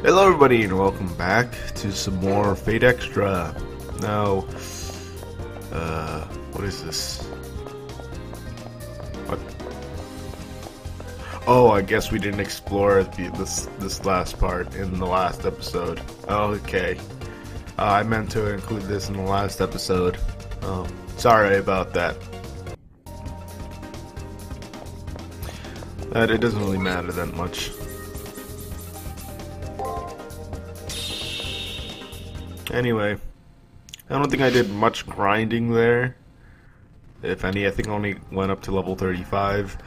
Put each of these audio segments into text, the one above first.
Hello everybody and welcome back to some more Fate Extra. Now, what is this? What? Oh, I guess we didn't explore this last part in the last episode. Okay. I meant to include this in the last episode. Oh, sorry about that. It doesn't really matter that much. Anyway, I don't think I did much grinding there. If any, I think I only went up to level 35,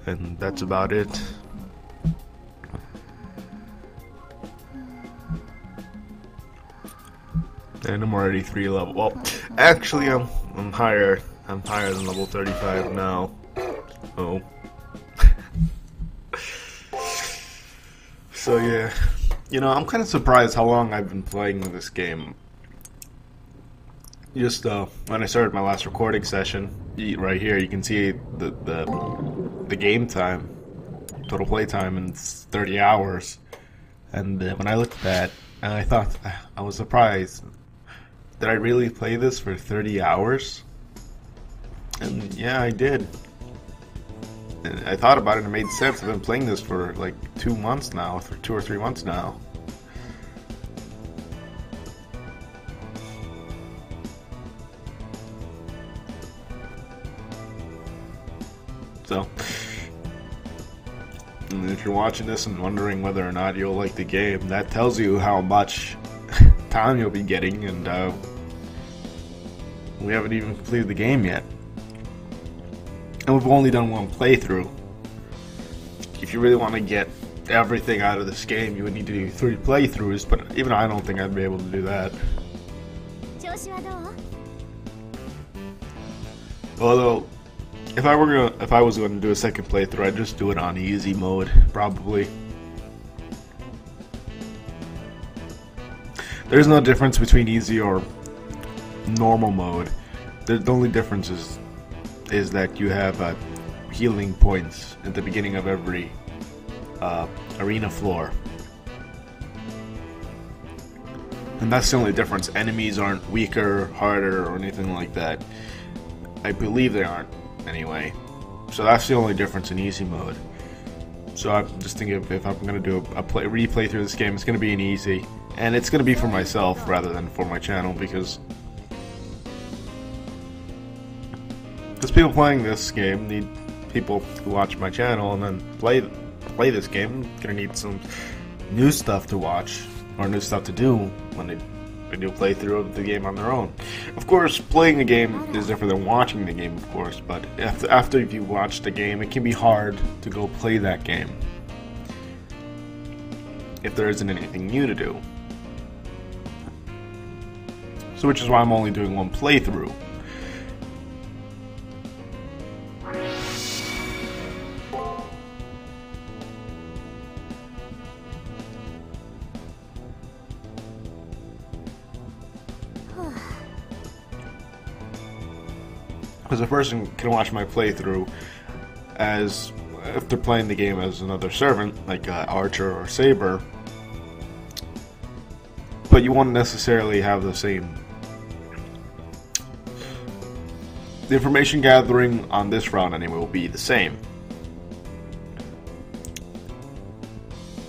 and that's about it. And I'm already 3 level. Well, actually, I'm higher. I'm higher than level 35 now. Oh. So yeah. You know, I'm kind of surprised how long I've been playing this game. Just when I started my last recording session, right here, you can see the game time, total play time, and it's 30 hours. And when I looked at that, I thought, I was surprised. Did I really play this for 30 hours? And yeah, I did. I thought about it and it made sense. I've been playing this for like 2 months now, for 2 or 3 months now. So, and if you're watching this and wondering whether or not you'll like the game, that tells you how much time you'll be getting, and we haven't even completed the game yet. And we've only done one playthrough. If you really want to get everything out of this game, you would need to do 3 playthroughs, but even I don't think I'd be able to do that. Although, if I was going to do a second playthrough, I'd just do it on easy mode, probably. There's no difference between easy or normal mode. The only difference is that you have healing points at the beginning of every arena floor. And that's the only difference. Enemies aren't weaker, harder, or anything like that. I believe they aren't, anyway. So that's the only difference in easy mode. So I'm just thinking if I'm going to do a replay through this game, it's going to be in easy. And it's going to be for myself rather than for my channel, because people playing this game need people who watch my channel and then play this game. Gonna need some new stuff to watch or new stuff to do when they do a playthrough of the game on their own. Of course, playing a game is different than watching the game, of course, but after you watch the game, it can be hard to go play that game if there isn't anything new to do. So which is why I'm only doing one playthrough. Because a person can watch my playthrough as if they're playing the game as another servant, like Archer or Saber, but you won't necessarily have the same. The information gathering on this round anyway will be the same.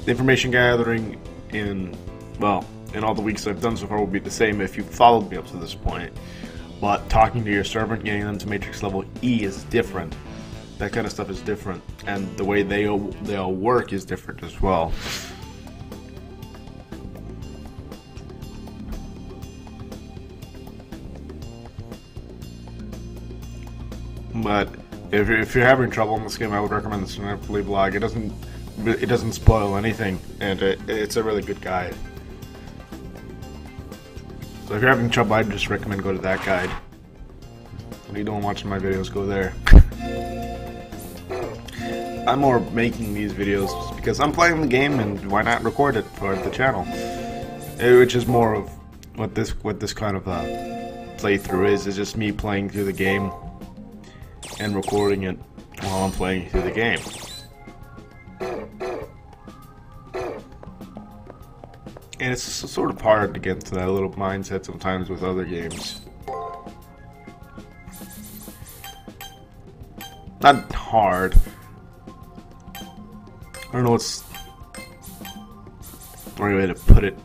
The information gathering in all the weeks I've done so far will be the same if you've followed me up to this point. But talking to your servant, getting them to Matrix level E is different. That kind of stuff is different, and the way they all work is different as well. But if you're having trouble in this game, I would recommend the Snipely blog. It doesn't spoil anything, and it's a really good guide. So if you're having trouble, I'd just recommend go to that guide. If you don't watch my videos, go there. I'm more making these videos because I'm playing the game, and why not record it for the channel? Which is more of what this kind of playthrough is just me playing through the game and recording it while I'm playing through the game. And it's sort of hard to get into that little mindset sometimes with other games. Not hard. I don't know what's the right way to put it.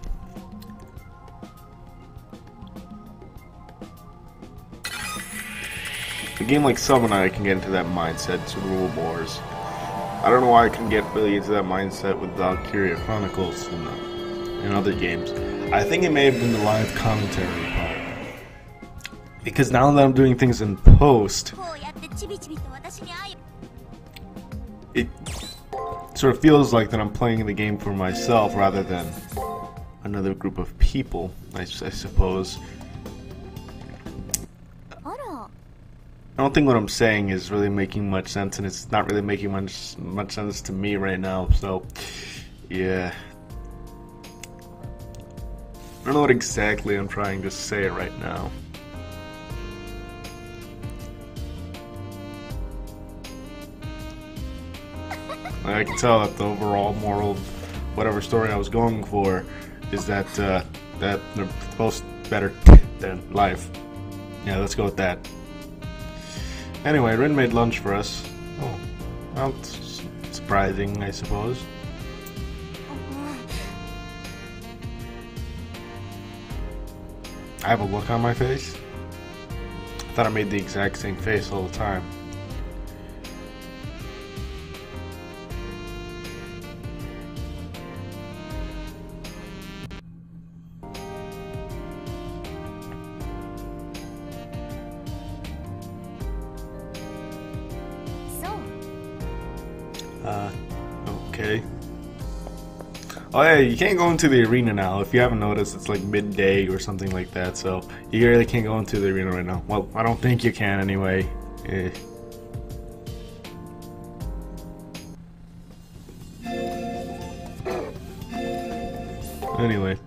A game like Summon, I can get into that mindset, it's rule wars. I don't know why I can get really into that mindset with Valkyria Chronicles and other games. I think it may have been the live commentary part. Because now that I'm doing things in post, it sort of feels like that I'm playing the game for myself rather than another group of people, I suppose. I don't think what I'm saying is really making much sense, and it's not really making much sense to me right now, so yeah. I don't know what exactly I'm trying to say right now. I can tell that the overall moral, whatever story I was going for, is that that they're both better than life. Yeah, let's go with that. Anyway, Rin made lunch for us. Oh, well, it's surprising, I suppose. I have a look on my face. I thought I made the exact same face all the time. Okay. Oh yeah, you can't go into the arena now. If you haven't noticed, it's like midday or something like that, so you really can't go into the arena right now. Well, I don't think you can anyway. Anyway.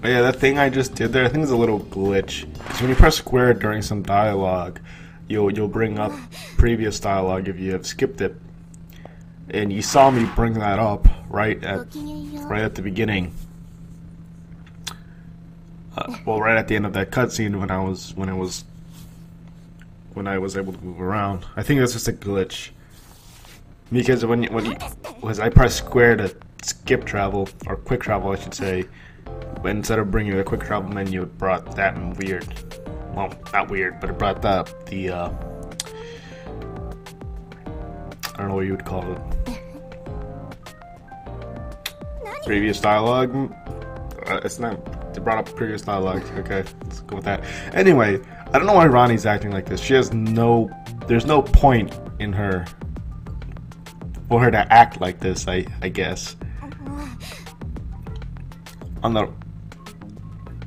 Oh yeah, that thing I just did there, I think it's a little glitch. Because when you press square during some dialogue, you'll bring up previous dialogue if you have skipped it. And you saw me bring that up right at the beginning. Well, right at the end of that cutscene when I was able to move around. I think that's just a glitch. Because when I press square to skip travel or quick travel, I should say, but instead of bringing the quick travel menu, it brought that weird. Well, not weird, but it brought the I don't know what you would call it. Previous dialogue? It's not. It brought up previous dialogue. Okay, let's go with that. Anyway, I don't know why Ronnie's acting like this. She has no. There's no point in her. For her to act like this, I guess. On the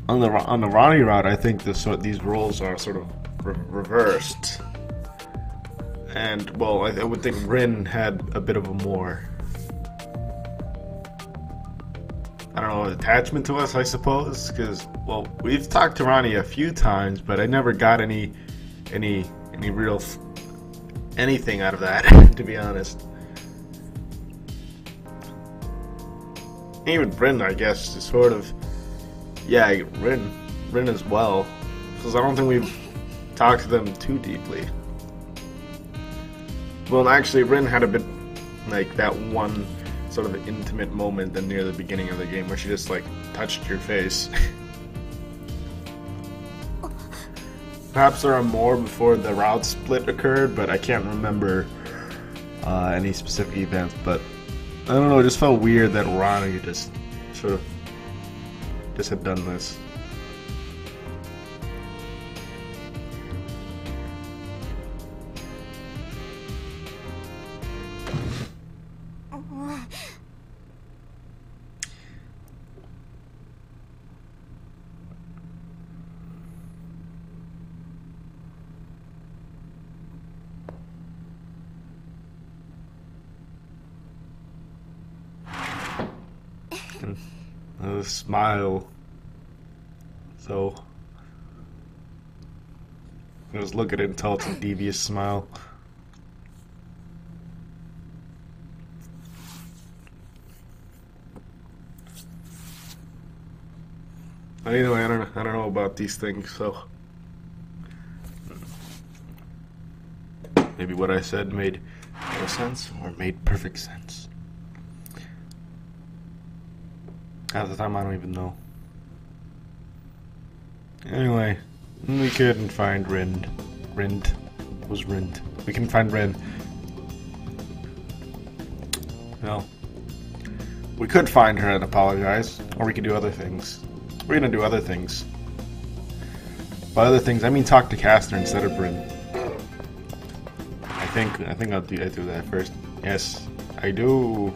Ronnie route, I think these roles are sort of reversed. And, well, I would think Rin had a bit of a more, I don't know, attachment to us, I suppose, because, well, we've talked to Ronnie a few times, but I never got any real anything out of that, to be honest. Even Rin, I guess, is sort of, yeah, Rin as well, because I don't think we've talked to them too deeply. Well, actually, Rin had a bit, like, that one sort of intimate moment near the beginning of the game where she just, like, touched your face. Perhaps there are more before the route split occurred, but I can't remember any specific events, but I don't know, it just felt weird that Ronnie just sort of just had done this. A smile. So just look at it and tell it's a devious smile. Anyway, I don't know about these things, so maybe what I said made no sense or made perfect sense. Half the time, I don't even know. Anyway, we couldn't find Rind. Rind was Rind. We couldn't find Rin. Well, we could find her and apologize, or we could do other things. We're gonna do other things. By other things, I mean talk to Caster instead of Bryn. I think I'll do that first. Yes, I do.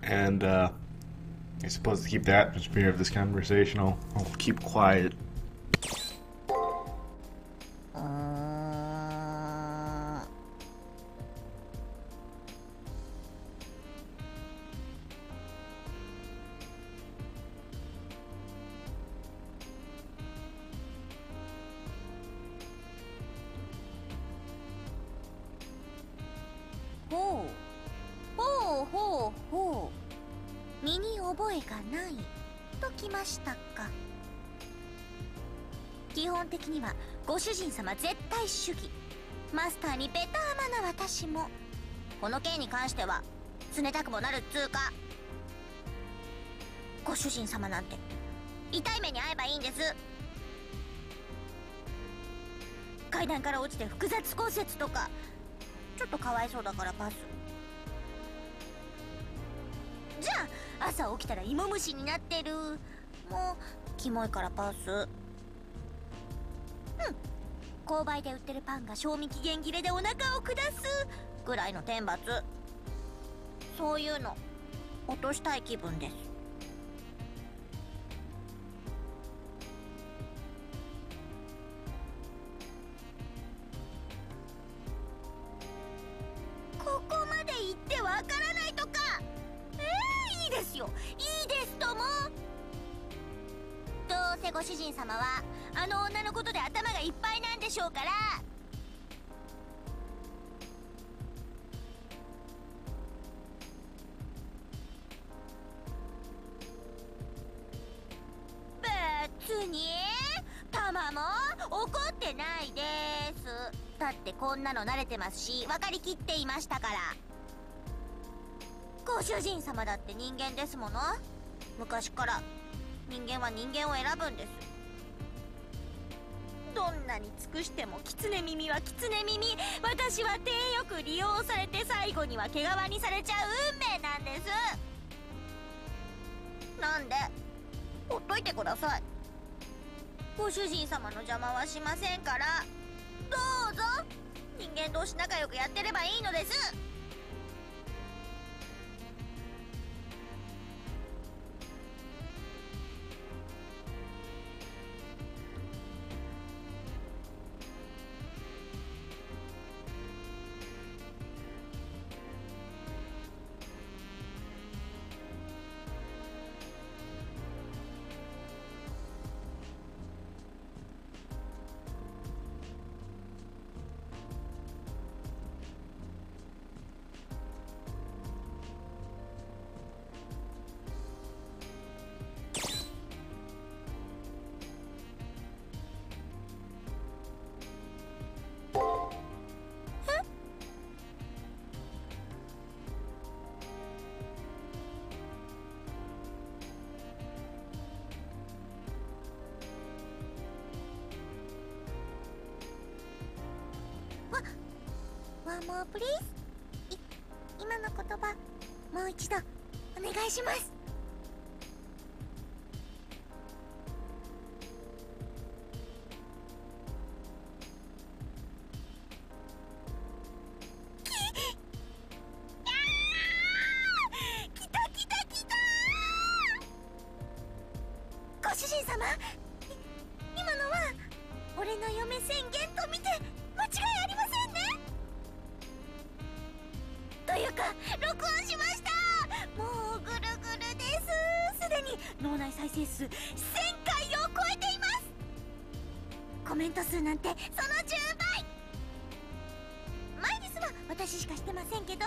And I suppose to keep the atmosphere of this conversation, I'll keep quiet.ほう。身に覚えがないときましたか。基本的にはご主人様絶対主義。マスターにベターマな私もこの件に関しては冷たくもなるっつうか。ご主人様なんて痛い目に遭えばいいんです。階段から落ちて複雑骨折とかちょっとかわいそうだからパス。じゃあ朝起きたら芋虫になってるもうキモいからパス。購買で売ってるパンが賞味期限切れでお腹を下すぐらいの天罰。そういうの落としたい気分です。ここまで言ってわからないとか。いいですよ、いいですとも。どうせご主人様はあの女のことで頭がいっぱいなんでしょうから。別にタマも怒ってないです。だってこんなの慣れてますし分かりきっていましたから。ご主人様だって人間ですもの。昔から人間は人間を選ぶんです。どんなに尽くしても狐耳は狐耳。私は手よく利用されて最後には毛皮にされちゃう運命なんです。なんでほっといてください。ご主人様の邪魔はしませんから。どうぞ人間同士仲良くやってればいいのです。ワンモープリーズ。今の言葉もう一度お願いします。きたご主人様、今のは俺の嫁宣言と見て間違いありませんね。というか録音しました。もうぐるぐるです。すでに脳内再生数1000回を超えています。コメント数なんてその10倍。マイリスは私しかしてませんけど、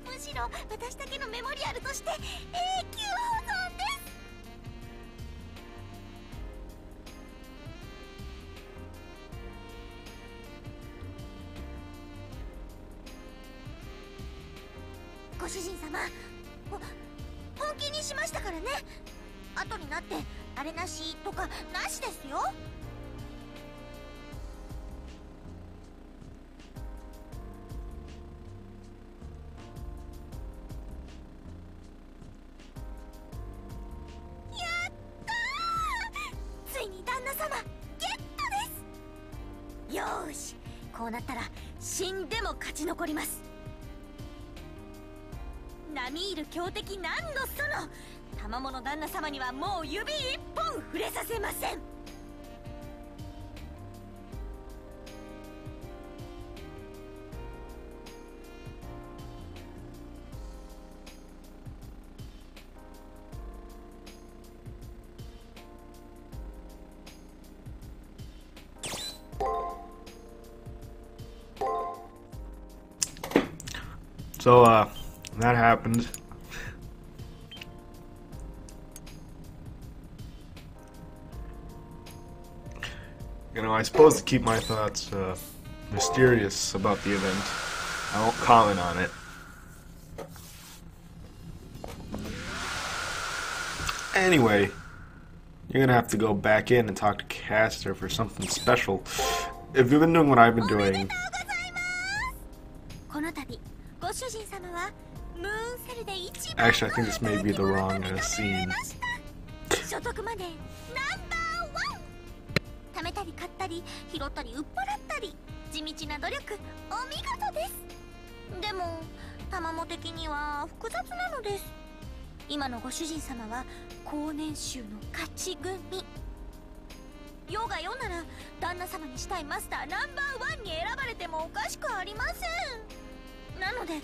むしろ私だけのメモリアルとして永久保存です。主人様、本気にしましたからね。後になってあれなしとかなしですよ。ついに旦那様ゲットです。よーし、こうなったら死んでも勝ち残ります。並みいる強敵何のその、タマモの旦那様にはもう指一本触れさせません。So, that happened. You know, I suppose to keep my thoughts mysterious about the event, I won't comment on it. Anyway, you're gonna have to go back in and talk to Caster for something special. If you've been doing what I've been doing, actually, I think this may be the wrong scene. 貯めたり買ったり拾ったり売っ払ったり、地道な努力お見事です。でもタマモ的には複雑なのです。今のご主人様は高年収の勝ち組。世が世なら旦那様にしたいマスターナンバー1に選ばれてもおかしくありません。なので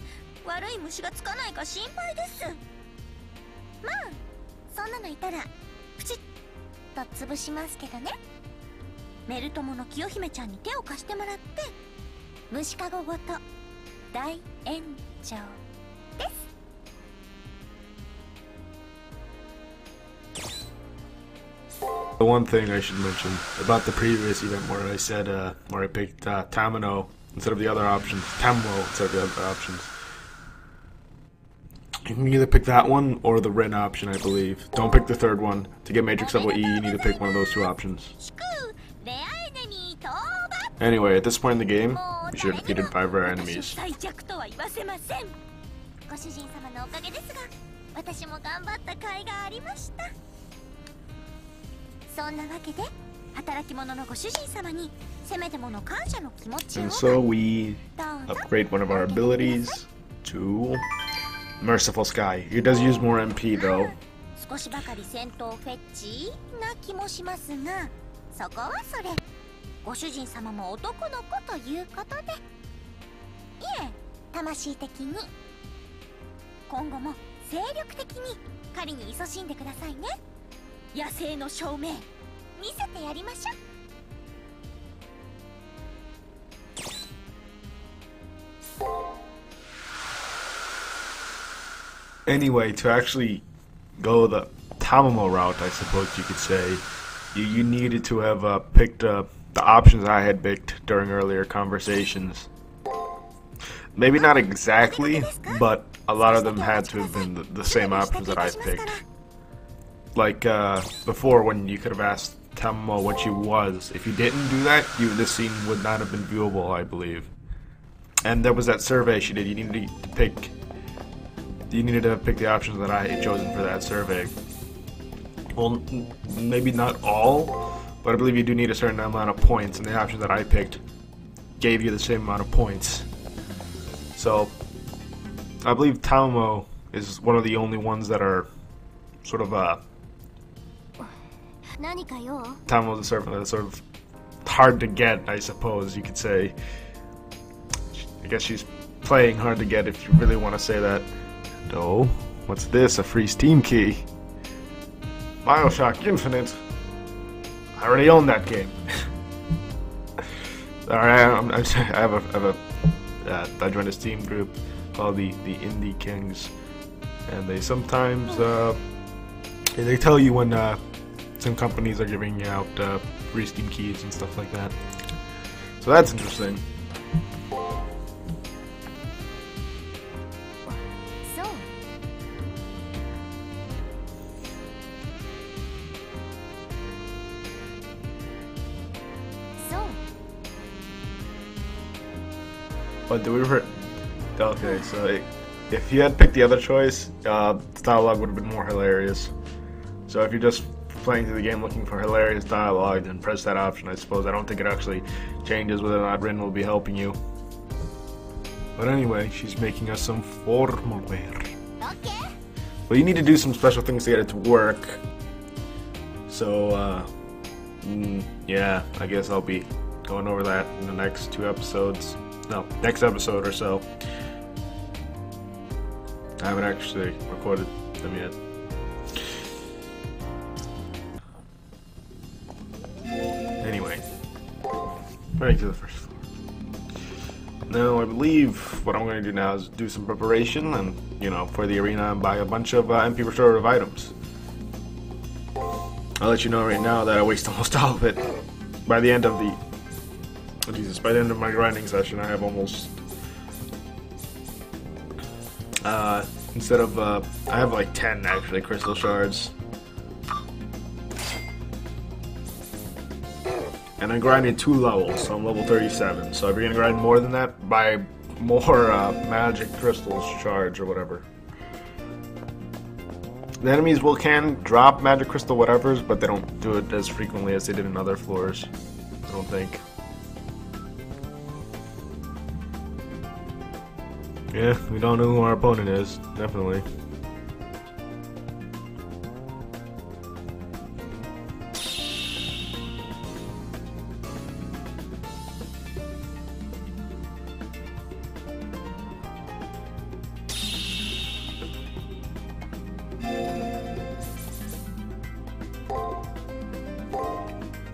悪い虫がつかないか心配です。まあそんなのいたらプチッと潰しますけどね。メル友の清姫ちゃんに手を貸してもらって虫かごごと大炎上です。The one thing I should mention about the previous event where I said, where I picked Tamomo instead of the other options, Tamomo instead of the other options. You can either pick that one or the Ren option, I believe. Don't pick the third one. To get Matrix level E, you need to pick one of those two options. Anyway, at this point in the game, we should have defeated 5 rare enemies. ご主人様のおかげですが、私も頑張った甲斐がありました。そんなわけで、働き者のご主人様にせめてもの感謝の気持ちを。And so we upgrade one of our abilities to Merciful Sky. He does use more MP though. 少しばかり戦闘フェッチな気もしますが、そこはそれ。ご主人様も男の子ということで、いえ、魂的に今後も精力的に狩りに勤しんでくださいね。野生の証明見せてやりましょう。Anyway, to actually go the Tamomo route, I suppose you could say, you needed to have picked the options I had picked during earlier conversations. Maybe not exactly, but a lot of them had to have been the same options that I picked. Like before, when you could have asked Tamomo what she was. If you didn't do that, this scene would not have been viewable, I believe. And there was that survey she did. You needed to pick the options that I had chosen for that survey. Well, maybe not all, but I believe you do need a certain amount of points, and the option that I picked gave you the same amount of points. So, I believe Tamomo is one of the only ones that are sort of Tamomo's a servant that's sort of hard to get, I suppose you could say. I guess she's playing hard to get if you really want to say that. No, what's this? A free Steam key. BioShock Infinite. I already own that game. Alright, I joined a Steam group called the Indie Kings, and they sometimes they tell you when some companies are giving out free Steam keys and stuff like that. So that's interesting. But do we ever... Okay, so if you had picked the other choice, dialogue would have been more hilarious. So if you're just playing through the game looking for hilarious dialogue, then press that option, I suppose. I don't think it actually changes whether or not Rin will be helping you. But anyway, she's making us some formal wear. Okay. Well, you need to do some special things to get it to work. So, yeah, I guess I'll be going over that in the next 2 episodes. No, next episode or so. I haven't actually recorded them yet. Anyway, back to the first floor. Now, I believe what I'm going to do now is do some preparation and, you know, for the arena and buy a bunch of MP restorative items. I'll let you know right now that I waste almost all of it. By the end of the... Oh, Jesus, by the end of my grinding session, I have almost... instead of, I have like 10 actually, crystal shards. And I grinded 2 levels, so I'm level 37. So if you're gonna grind more than that, buy more magic crystal shards or whatever. The enemies can drop magic crystal whatevers, but they don't do it as frequently as they did in other floors, I don't think. Yeah, we don't know who our opponent is, definitely.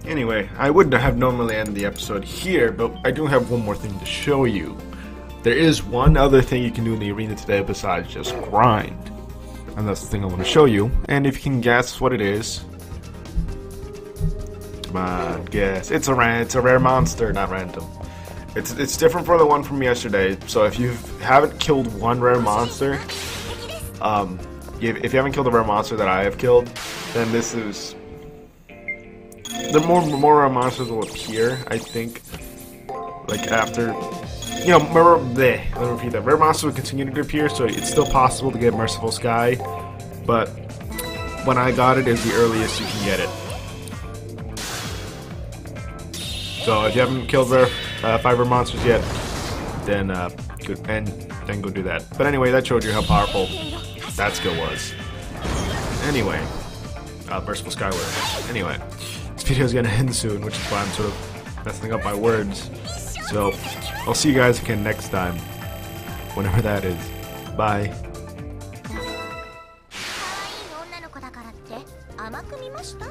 Anyway, I would have normally ended the episode here, but I do have one more thing to show you. There is one other thing you can do in the arena today besides just grind. And that's the thing I want to show you. And if you can guess what it is... Come on, guess. It's a rare monster, not random. It's different from the one from yesterday. So if you haven't killed one rare monster... if you haven't killed a rare monster that I have killed, then this is... The more rare monsters will appear, I think. Like after... You know, let me repeat that. Rare monsters will continue to appear, so it's still possible to get Merciful Sky. But when I got it, is the earliest you can get it. So if you haven't killed 5 rare monsters yet, then go do that. But anyway, that showed you how powerful that skill was. Anyway, Merciful Sky was. Anyway, this video is gonna end soon, which is why I'm sort of messing up my words. So, I'll see you guys again next time, whenever that is. Bye. 可愛い女の子だからって甘く見ました